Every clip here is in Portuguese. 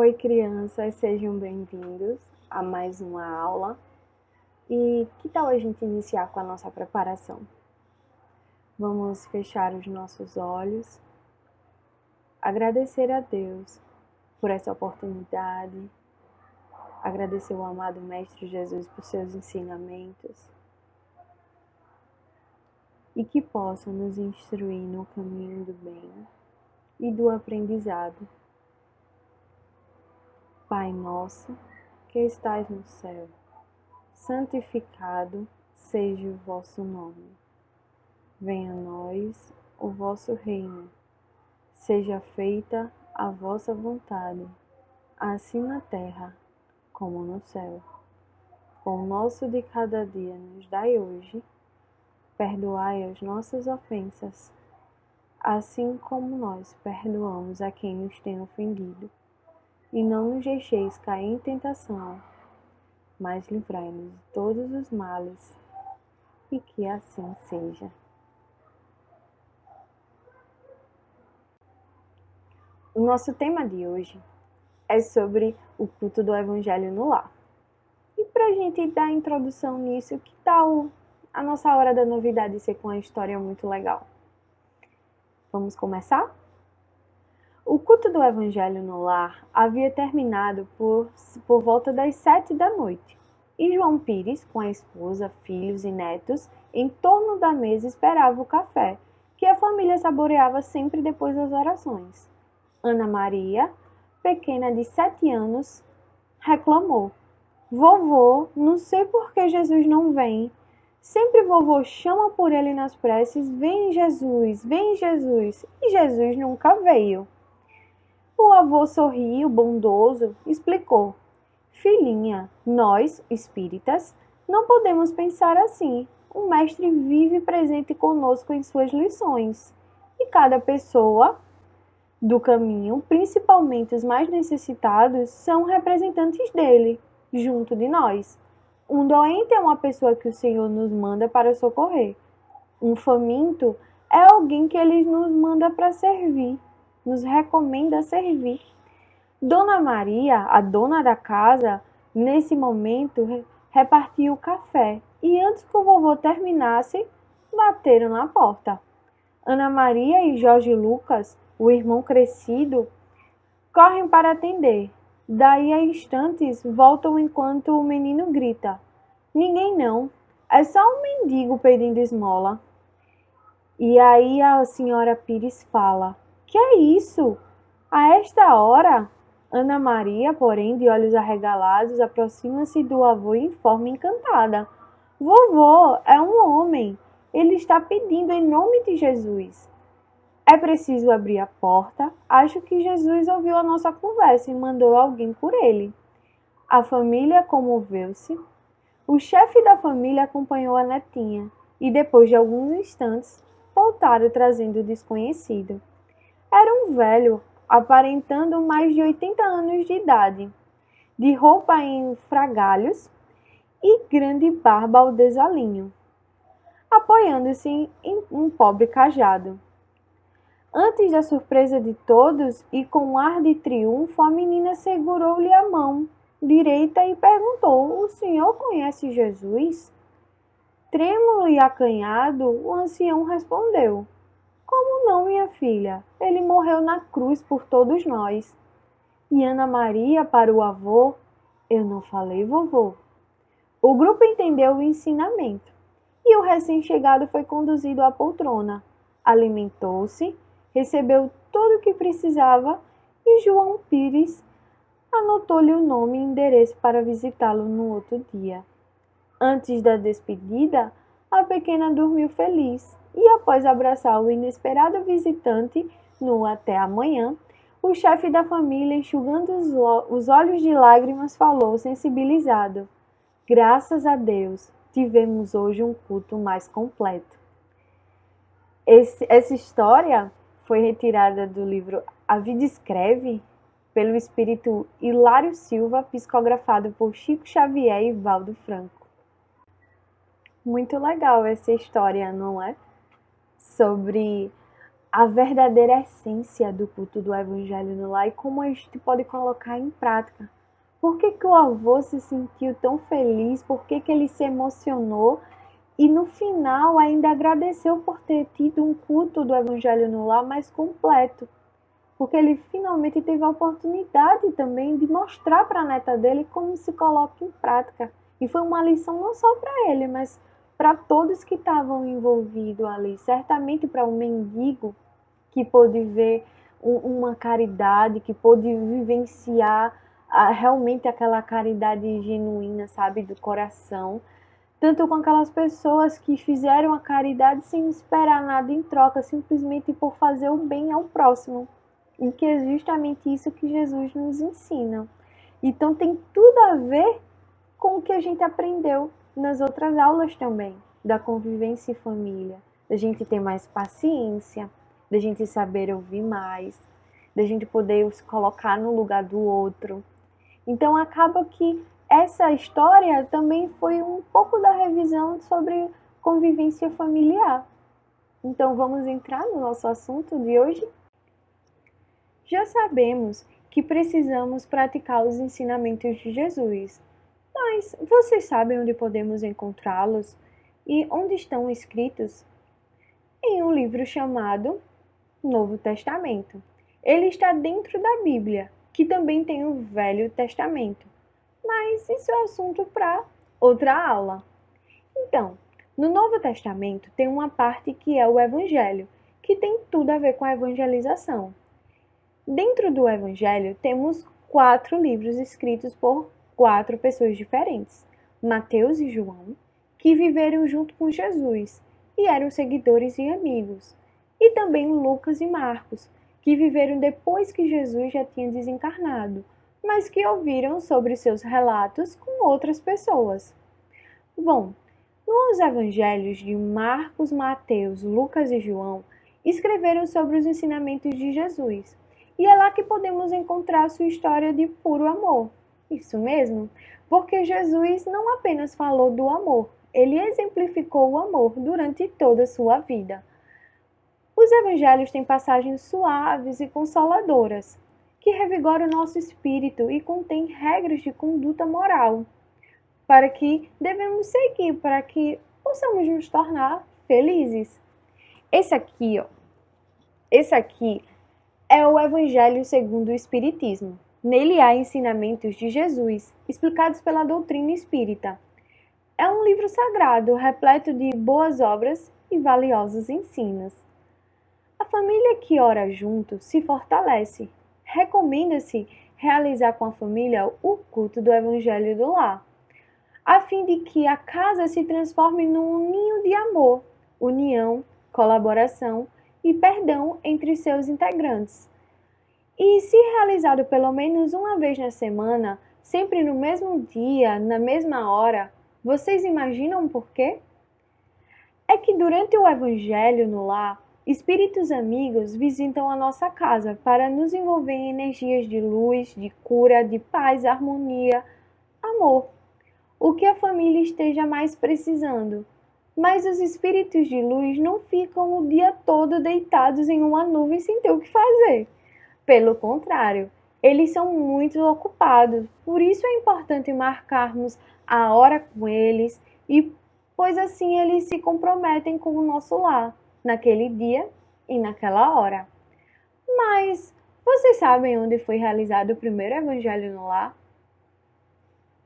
Oi, crianças, sejam bem-vindos a mais uma aula. E que tal a gente iniciar com a nossa preparação? Vamos fechar os nossos olhos, agradecer a Deus por essa oportunidade, agradecer ao amado Mestre Jesus por seus ensinamentos e que possa nos instruir no caminho do bem e do aprendizado. Pai nosso, que estais no céu, santificado seja o vosso nome. Venha a nós o vosso reino. Seja feita a vossa vontade, assim na terra como no céu. O pão nosso de cada dia nos dai hoje. Perdoai as nossas ofensas, assim como nós perdoamos a quem nos tem ofendido. E não nos deixeis cair em tentação, mas livrai-nos de todos os males, e que assim seja. O nosso tema de hoje é sobre o culto do Evangelho no lar. E para a gente dar introdução nisso, que tal a nossa hora da novidade ser com uma história muito legal? Vamos começar? O culto do Evangelho no lar havia terminado por volta das 7 da noite, e João Pires, com a esposa, filhos e netos, em torno da mesa esperava o café, que a família saboreava sempre depois das orações. Ana Maria, pequena de 7 anos, reclamou: "Vovô, não sei por que Jesus não vem. Sempre vovô chama por ele nas preces, vem Jesus, e Jesus nunca veio." O avô sorriu, bondoso, explicou: "Filhinha, nós, espíritas, não podemos pensar assim. O mestre vive presente conosco em suas lições, e cada pessoa do caminho, principalmente os mais necessitados, são representantes dele, junto de nós. Um doente é uma pessoa que o Senhor nos manda para socorrer. Um faminto é alguém que ele nos manda para servir, nos recomenda servir." Dona Maria, a dona da casa, nesse momento repartiu o café, e antes que o vovô terminasse, bateram na porta. Ana Maria e Jorge Lucas, o irmão crescido, correm para atender. Daí a instantes voltam enquanto o menino grita: "Ninguém não, é só um mendigo pedindo esmola." E aí a senhora Pires fala: "Que é isso? A esta hora?" Ana Maria, porém, de olhos arregalados, aproxima-se do avô e informa encantada: "Vovô, é um homem. Ele está pedindo em nome de Jesus." É preciso abrir a porta. Acho que Jesus ouviu a nossa conversa e mandou alguém por ele. A família comoveu-se. O chefe da família acompanhou a netinha e, depois de alguns instantes, voltaram trazendo o desconhecido. Era um velho, aparentando mais de 80 anos de idade, de roupa em fragalhos e grande barba ao desalinho, apoiando-se em um pobre cajado. Antes da surpresa de todos e com um ar de triunfo, a menina segurou-lhe a mão direita e perguntou: "O senhor conhece Jesus?" Trêmulo e acanhado, o ancião respondeu: "Como não, minha filha? Ele morreu na cruz por todos nós." E Ana Maria, para o avô: "Eu não falei, vovô." O grupo entendeu o ensinamento, e o recém-chegado foi conduzido à poltrona, alimentou-se, recebeu tudo o que precisava, e João Pires anotou-lhe o nome e endereço para visitá-lo no outro dia. Antes da despedida, a pequena dormiu feliz, e após abraçar o inesperado visitante no "até amanhã", o chefe da família, enxugando os olhos de lágrimas, falou sensibilizado: "Graças a Deus, tivemos hoje um culto mais completo." Essa história foi retirada do livro A Vida Escreve, pelo espírito Hilário Silva, psicografado por Chico Xavier e Valdo Franco. Muito legal essa história, não é? Sobre a verdadeira essência do culto do Evangelho no lar e como a gente pode colocar em prática. Por que que o avô se sentiu tão feliz? Por que que ele se emocionou? E no final ainda agradeceu por ter tido um culto do Evangelho no lar mais completo. Porque ele finalmente teve a oportunidade também de mostrar para a neta dele como se coloca em prática. E foi uma lição não só para ele, mas para todos que estavam envolvidos ali. Certamente para um mendigo que pôde ver uma caridade, que pôde vivenciar realmente aquela caridade genuína, sabe, do coração. Tanto com aquelas pessoas que fizeram a caridade sem esperar nada em troca, simplesmente por fazer o bem ao próximo. E que é justamente isso que Jesus nos ensina. Então tem tudo a ver com o que a gente aprendeu nas outras aulas também, da convivência em família, da gente ter mais paciência, da gente saber ouvir mais, da gente poder se colocar no lugar do outro. Então acaba que essa história também foi um pouco da revisão sobre convivência familiar. Então vamos entrar no nosso assunto de hoje? Já sabemos que precisamos praticar os ensinamentos de Jesus, mas vocês sabem onde podemos encontrá-los e onde estão escritos? Em um livro chamado Novo Testamento. Ele está dentro da Bíblia, que também tem o Velho Testamento. Mas isso é assunto para outra aula. Então, no Novo Testamento tem uma parte que é o Evangelho, que tem tudo a ver com a evangelização. Dentro do Evangelho temos 4 livros escritos por 4 pessoas diferentes, Mateus e João, que viveram junto com Jesus e eram seguidores e amigos, e também Lucas e Marcos, que viveram depois que Jesus já tinha desencarnado, mas que ouviram sobre seus relatos com outras pessoas. Bom, nos evangelhos de Marcos, Mateus, Lucas e João, escreveram sobre os ensinamentos de Jesus, e é lá que podemos encontrar sua história de puro amor. Isso mesmo, porque Jesus não apenas falou do amor, ele exemplificou o amor durante toda a sua vida. Os evangelhos têm passagens suaves e consoladoras, que revigoram o nosso espírito e contêm regras de conduta moral, para que devemos seguir, para que possamos nos tornar felizes. Esse aqui é o Evangelho segundo o Espiritismo. Nele há ensinamentos de Jesus, explicados pela doutrina espírita. É um livro sagrado, repleto de boas obras e valiosos ensinos. A família que ora junto se fortalece. Recomenda-se realizar com a família o culto do Evangelho do lar, a fim de que a casa se transforme num ninho de amor, união, colaboração e perdão entre seus integrantes. E se realizado pelo menos uma vez na semana, sempre no mesmo dia, na mesma hora, vocês imaginam por quê? É que durante o Evangelho no lar, espíritos amigos visitam a nossa casa para nos envolver em energias de luz, de cura, de paz, harmonia, amor. O que a família esteja mais precisando. Mas os espíritos de luz não ficam o dia todo deitados em uma nuvem sem ter o que fazer. Pelo contrário, eles são muito ocupados. Por isso é importante marcarmos a hora com eles, pois assim eles se comprometem com o nosso lar, naquele dia e naquela hora. Mas vocês sabem onde foi realizado o primeiro evangelho no lar?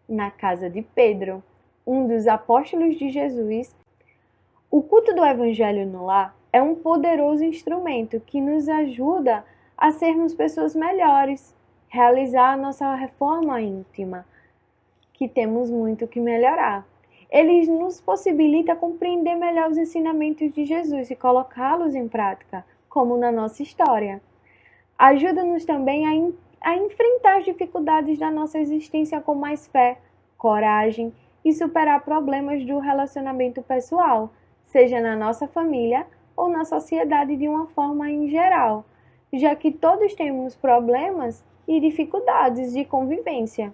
Na casa de Pedro, um dos apóstolos de Jesus. O culto do Evangelho no lar é um poderoso instrumento que nos ajuda a sermos pessoas melhores, realizar a nossa reforma íntima, que temos muito que melhorar. Ele nos possibilita compreender melhor os ensinamentos de Jesus e colocá-los em prática, como na nossa história. Ajuda-nos também a enfrentar as dificuldades da nossa existência com mais fé, coragem e superar problemas do relacionamento pessoal, seja na nossa família ou na sociedade de uma forma em geral, já que todos temos problemas e dificuldades de convivência.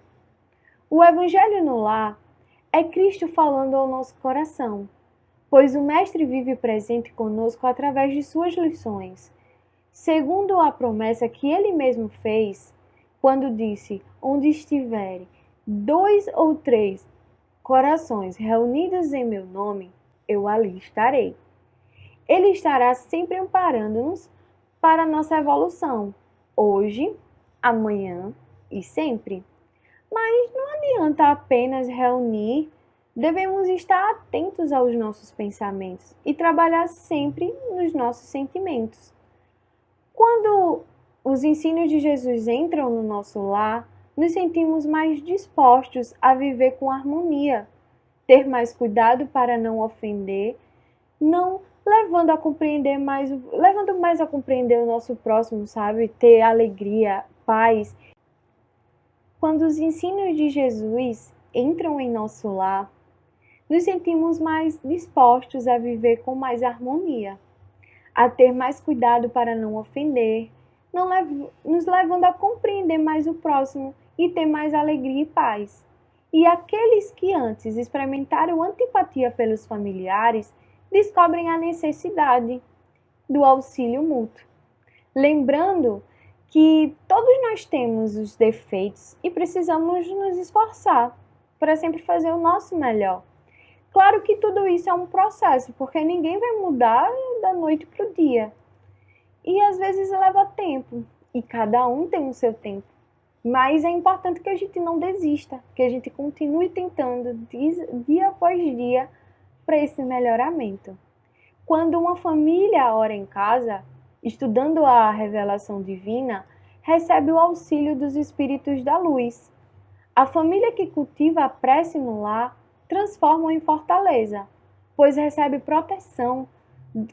O Evangelho no lar é Cristo falando ao nosso coração, pois o Mestre vive presente conosco através de suas lições, segundo a promessa que ele mesmo fez, quando disse: onde estiverem 2 ou 3 corações reunidos em meu nome, eu ali estarei. Ele estará sempre amparando-nos para a nossa evolução, hoje, amanhã e sempre. Mas não adianta apenas reunir, devemos estar atentos aos nossos pensamentos e trabalhar sempre nos nossos sentimentos. Quando os ensinos de Jesus entram no nosso lar, nos sentimos mais dispostos a viver com harmonia, ter mais cuidado para não ofender, não levando mais a compreender o nosso próximo, sabe? Ter alegria, paz. Quando os ensinos de Jesus entram em nosso lar, nos sentimos mais dispostos a viver com mais harmonia, a ter mais cuidado para não ofender, nos levando a compreender mais o próximo e ter mais alegria e paz. E aqueles que antes experimentaram antipatia pelos familiares descobrem a necessidade do auxílio mútuo. Lembrando que todos nós temos os defeitos e precisamos nos esforçar para sempre fazer o nosso melhor. Claro que tudo isso é um processo, porque ninguém vai mudar da noite para o dia. E às vezes leva tempo, e cada um tem o seu tempo. Mas é importante que a gente não desista, que a gente continue tentando dia após dia para esse melhoramento. Quando uma família ora em casa, estudando a revelação divina, recebe o auxílio dos espíritos da luz. A família que cultiva a prece no lar transforma em fortaleza, pois recebe proteção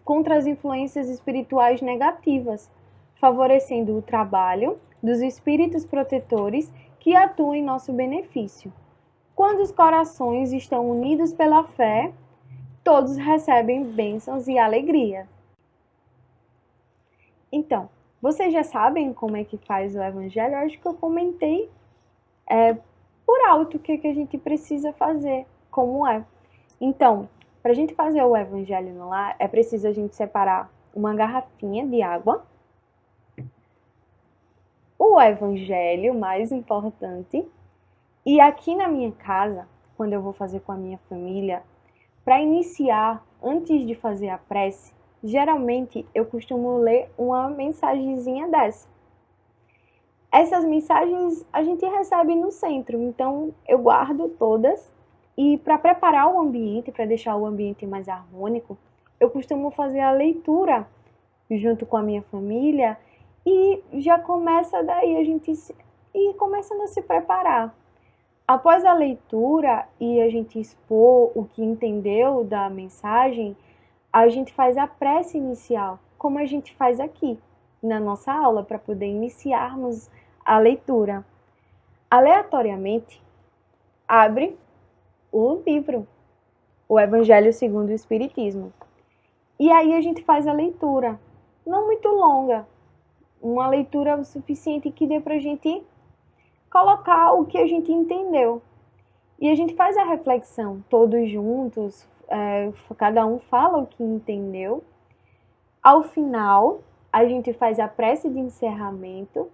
contra as influências espirituais negativas, favorecendo o trabalho dos espíritos protetores que atuam em nosso benefício. Quando os corações estão unidos pela fé, todos recebem bênçãos e alegria. Então, vocês já sabem como é que faz o Evangelho? Eu acho que eu comentei por alto o que a gente precisa fazer, como é. Então, para a gente fazer o Evangelho no lar, é preciso a gente separar uma garrafinha de água, o Evangelho, mais importante, e aqui na minha casa, quando eu vou fazer com a minha família, para iniciar, antes de fazer a prece, geralmente eu costumo ler uma mensagenzinha dessa. Essas mensagens a gente recebe no centro, então eu guardo todas e para preparar o ambiente, para deixar o ambiente mais harmônico, eu costumo fazer a leitura junto com a minha família e já começa daí a gente ir começando a se preparar. Após a leitura e a gente expor o que entendeu da mensagem, a gente faz a prece inicial, como a gente faz aqui na nossa aula, para poder iniciarmos a leitura. Aleatoriamente, abre o livro, o Evangelho segundo o Espiritismo. E aí a gente faz a leitura, não muito longa, uma leitura o suficiente que dê para a gente colocar o que a gente entendeu. E a gente faz a reflexão, todos juntos, cada um fala o que entendeu. Ao final, a gente faz a prece de encerramento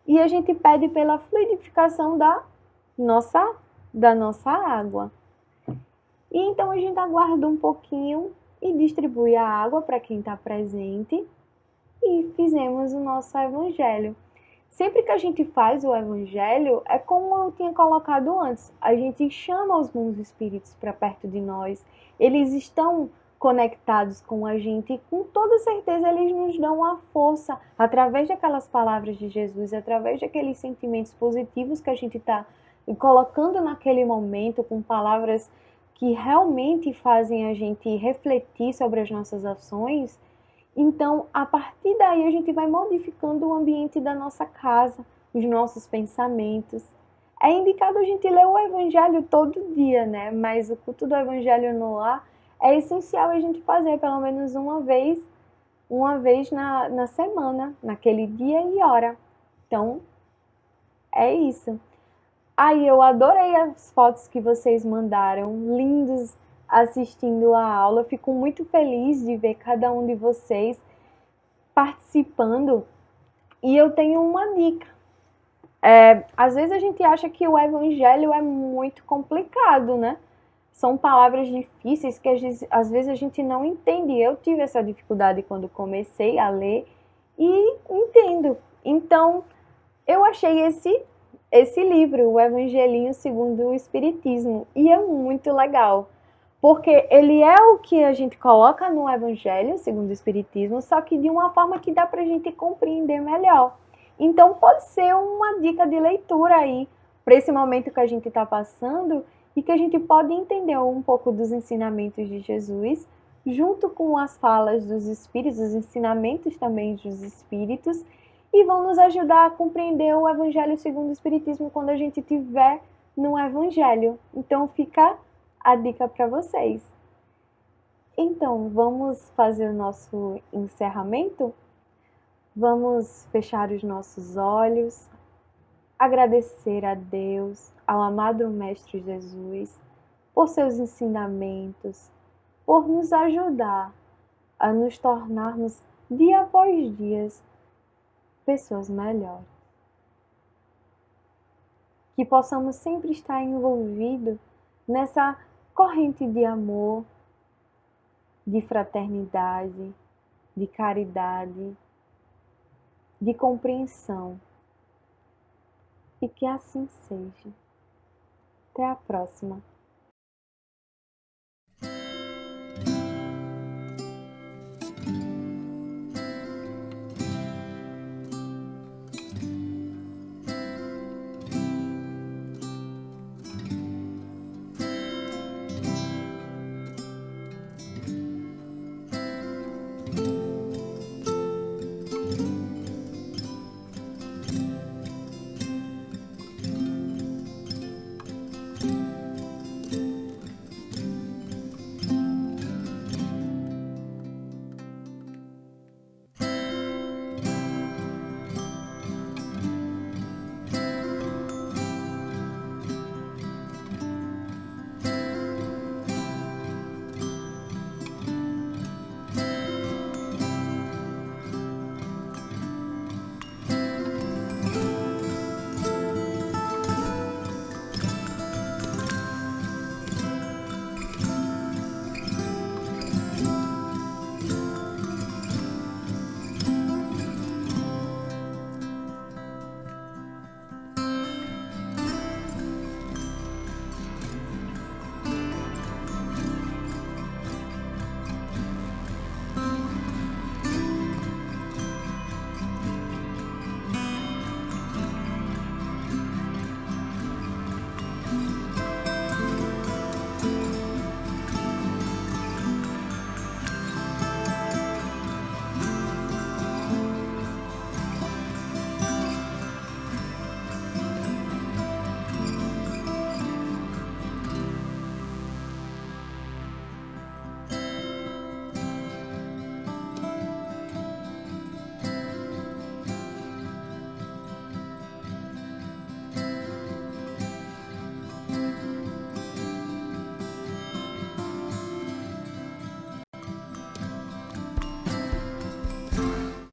e a gente pede pela fluidificação da nossa água. E então a gente aguarda um pouquinho e distribui a água para quem está presente e fizemos o nosso Evangelho. Sempre que a gente faz o Evangelho, é como eu tinha colocado antes, a gente chama os bons espíritos para perto de nós, eles estão conectados com a gente e com toda certeza eles nos dão a força através daquelas palavras de Jesus, através daqueles sentimentos positivos que a gente está colocando naquele momento, com palavras que realmente fazem a gente refletir sobre as nossas ações. Então, a partir daí, a gente vai modificando o ambiente da nossa casa, os nossos pensamentos. É indicado a gente ler o Evangelho todo dia, né? Mas o culto do Evangelho no lar é essencial a gente fazer pelo menos uma vez na semana, naquele dia e hora. Então, é isso. Aí, eu adorei as fotos que vocês mandaram, lindos assistindo a aula. Fico muito feliz de ver cada um de vocês participando e eu tenho uma dica. Às vezes a gente acha que o evangelho é muito complicado, né? São palavras difíceis que às vezes a gente não entende. Eu tive essa dificuldade quando comecei a ler e entendo. Então, eu achei esse livro, o Evangelinho segundo o Espiritismo, e é muito legal, porque ele é o que a gente coloca no Evangelho segundo o Espiritismo, só que de uma forma que dá pra gente compreender melhor. Então pode ser uma dica de leitura aí para esse momento que a gente está passando e que a gente pode entender um pouco dos ensinamentos de Jesus, junto com as falas dos Espíritos, os ensinamentos também dos Espíritos, e vão nos ajudar a compreender o Evangelho segundo o Espiritismo quando a gente estiver no Evangelho. Então fica a dica para vocês. Então, vamos fazer o nosso encerramento? Vamos fechar os nossos olhos, agradecer a Deus, ao amado Mestre Jesus, por seus ensinamentos, por nos ajudar a nos tornarmos, dia após dia, pessoas melhores. Que possamos sempre estar envolvidos nessa corrente de amor, de fraternidade, de caridade, de compreensão. E que assim seja. Até a próxima.